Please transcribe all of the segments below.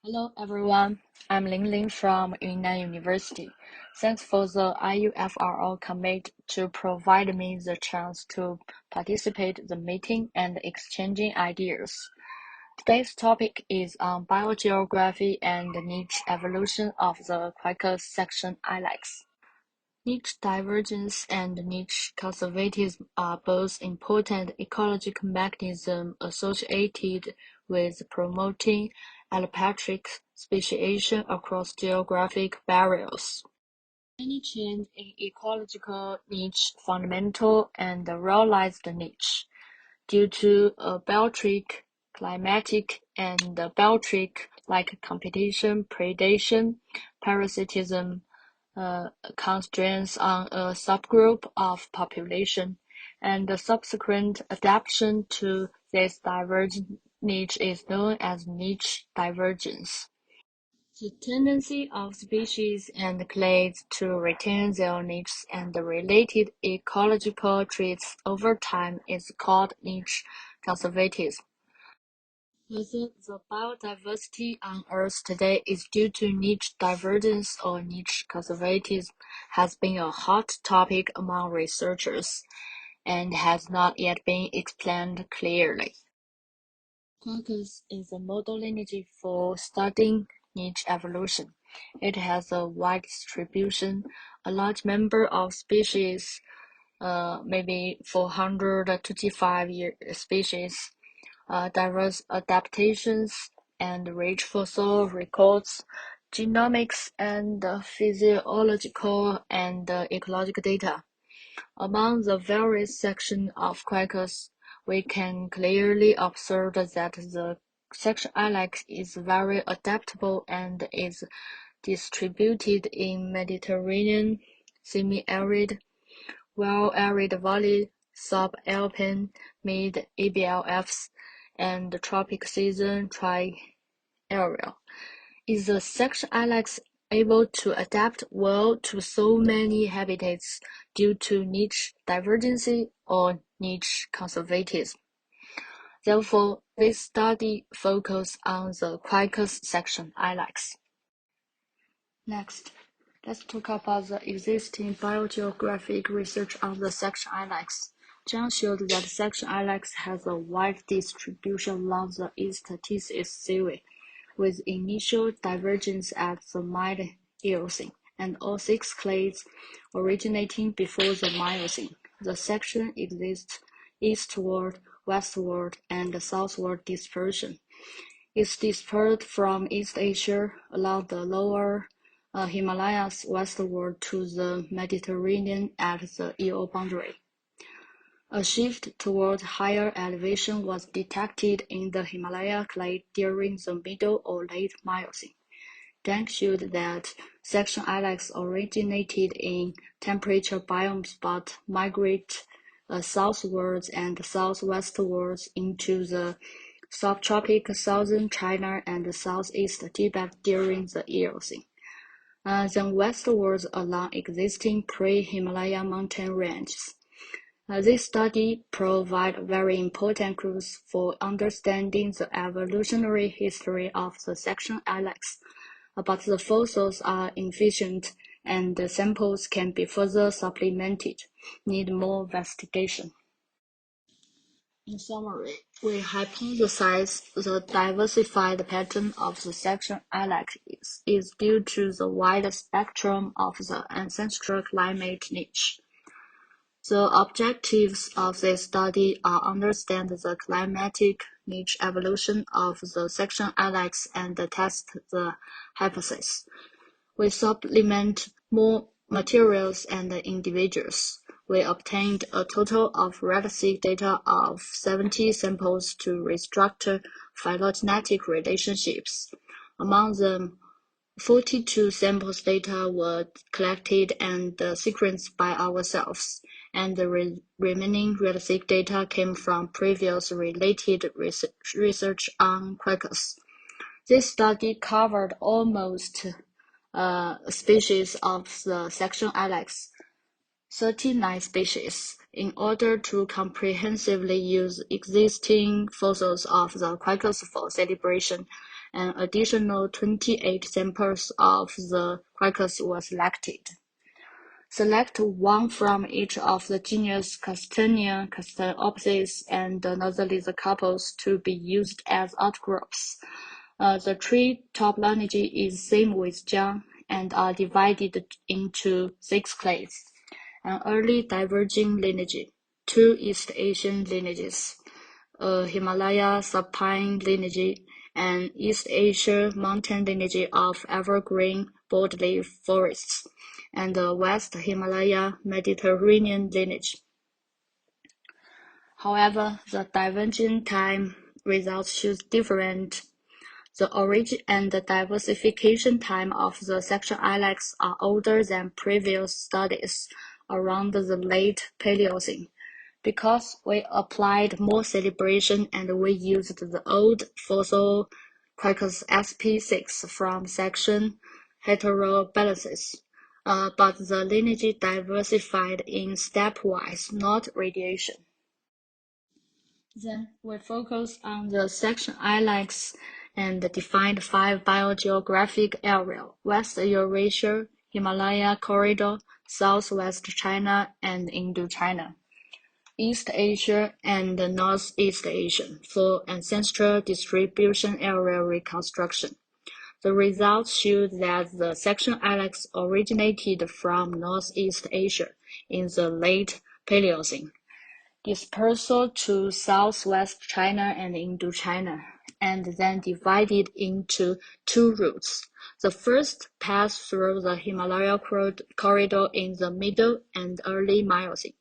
Hello everyone, I'm Ling from Yunnan University. Thanks for the IUFRO committee to provide me the chance to participate in the meeting and exchanging ideas. Today's topic is on biogeography and niche evolution of the Quercus section ilex. Niche divergence and niche conservatism are both important ecological mechanisms associated with promoting allopatric speciation across geographic barriers. Any change in ecological niche fundamental and realized niche due to a biotric, climatic, and biotric-like competition, predation, parasitism, constraints on a subgroup of population, and the subsequent adaptation to this divergent niche is known as niche divergence. The tendency of species and clades to retain their niches and related ecological traits over time is called niche conservatism. Whether the biodiversity on Earth today is due to niche divergence or niche conservatism has been a hot topic among researchers and has not yet been explained clearly. Quercus is a model lineage for studying niche evolution. It has a wide distribution, a large number of species, maybe 425 species, diverse adaptations, and rich fossil records, genomics and physiological and ecological data. Among the various sections of Quercus, we can clearly observe that the section ilex is very adaptable and is distributed in Mediterranean, semi-arid, well-arid valley, subalpine, mid-ABLFs, and tropic season tri-area. Is the section ilex able to adapt well to so many habitats due to niche divergency or niche conservatism? Therefore, this study focuses on the Quercus section ilex. Next, let's talk about the existing biogeographic research on the section ilex. John showed that section ilex has a wide distribution along the East Texas Seaway, with initial divergence at the mid-Eocene, and all six clades originating before the Miocene. The section exists eastward, westward, and southward dispersion. It's dispersed from East Asia along the lower Himalayas westward to the Mediterranean at the EO boundary. A shift toward higher elevation was detected in the Himalaya clade during the middle or late Miocene. Dank showed that section ilex originated in temperature biomes but migrate southwards and southwestwards into the subtropic southern China and southeast Tibet during the Eocene, then westwards along existing pre-Himalaya mountain ranges. This study provides very important clues for understanding the evolutionary history of the section ilex, but the fossils are inefficient and the samples can be further supplemented, need more investigation. In summary, we hypothesize the diversified pattern of the section ilex is due to the wide spectrum of the ancestral climate niche. The objectives of this study are understand the climatic niche evolution of the section ilex and test the hypothesis. We supplement more materials and individuals. We obtained a total of radiographic data of 70 samples to reconstruct phylogenetic relationships. Among them, 42 samples data were collected and sequenced by ourselves, and the remaining radiographic data came from previous related research on Quercus. This study covered almost species of the section ilex, 39 species, In order to comprehensively use existing fossils of the Quercus for calibration, an additional 28 samples of the Quercus were selected. Select one from each of the genus Castanea, Castanopsis, and another the couples to be used as outgroups. The tree topology is same with Jiang and are divided into 6 clades: an early diverging lineage, 2 East Asian lineages, a Himalaya subpine lineage, an East Asia mountain lineage of evergreen broadleaf forests, and a West Himalaya Mediterranean lineage. However, the divergent time results show different. The origin and the diversification time of the section ilex are older than previous studies around the late Paleocene. Because we applied more calibration and we used the old fossil Quercus sp6 from section heterobalances, but the lineage diversified in stepwise, not radiation. Then we focus on the section ilex and defined 5 biogeographic areas: West Eurasia, Himalaya corridor, Southwest China, and Indochina, East Asia, and Northeast Asia for ancestral distribution area reconstruction. The results showed that the section ilex originated from Northeast Asia in the late Paleocene, dispersal to Southwest China and Indochina, and then divided into 2 routes. The first passed through the Himalaya corridor in the middle and early Miocene,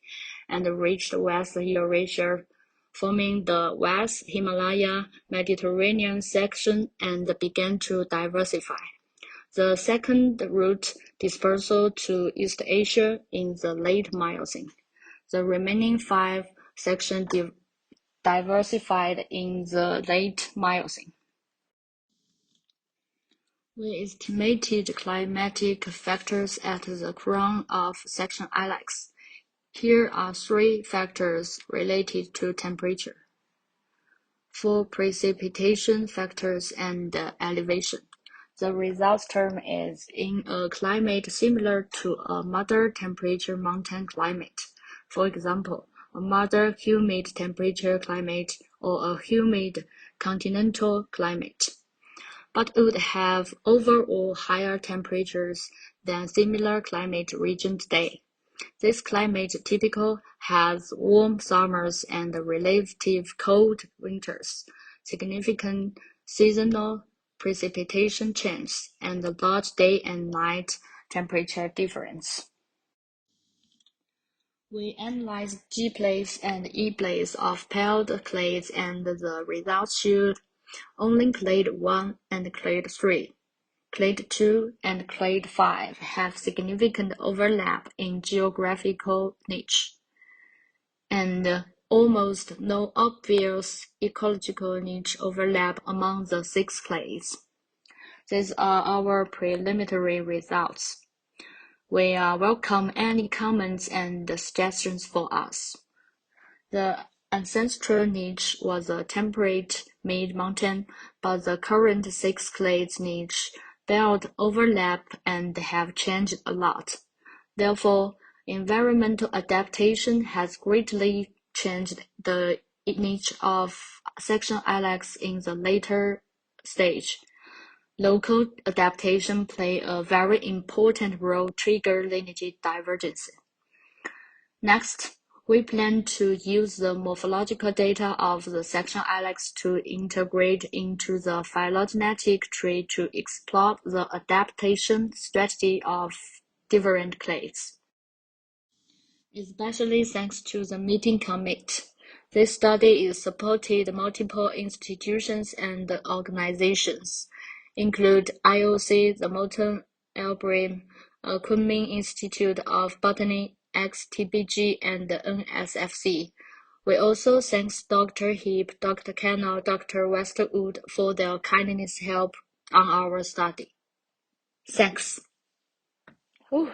and reached West Eurasia, forming the West Himalaya Mediterranean section, and began to diversify. The second route dispersal to East Asia in the late Miocene. The remaining 5 sections diversified in the late Miocene. We estimated climatic factors at the crown of section ilex. Here are 3 factors related to temperature: 4 precipitation factors and elevation. The results term is in a climate similar to a moderate temperature mountain climate. For example, a moderate humid temperature climate or a humid continental climate, but would have overall higher temperatures than similar climate region today. This climate typically has warm summers and relative cold winters, significant seasonal precipitation changes, and large day and night temperature difference. We analyzed G plates and E plates of paired clades, and the results showed only clade 1 and clade 3. Clade 2 and clade 5 have significant overlap in geographical niche, and almost no obvious ecological niche overlap among the 6 clades. These are our preliminary results. We welcome any comments and suggestions for us. The ancestral niche was a temperate mid-mountain, but the current 6 clades niche belt overlap and have changed a lot. Therefore, environmental adaptation has greatly changed the niche of section ilex in the later stage. Local adaptation play a very important role trigger lineage divergence. Next, we plan to use the morphological data of the section ilex to integrate into the phylogenetic tree to explore the adaptation strategy of different clades. Especially thanks to the meeting commit. This study supported multiple institutions and organizations, include IOC, the Morton Elbrim, Kunming Institute of Botany, XTBG, and NSFC. We also thank Dr. Heap, Dr. Cannell, Dr. Westwood for their kindness help on our study. Thanks. Whew.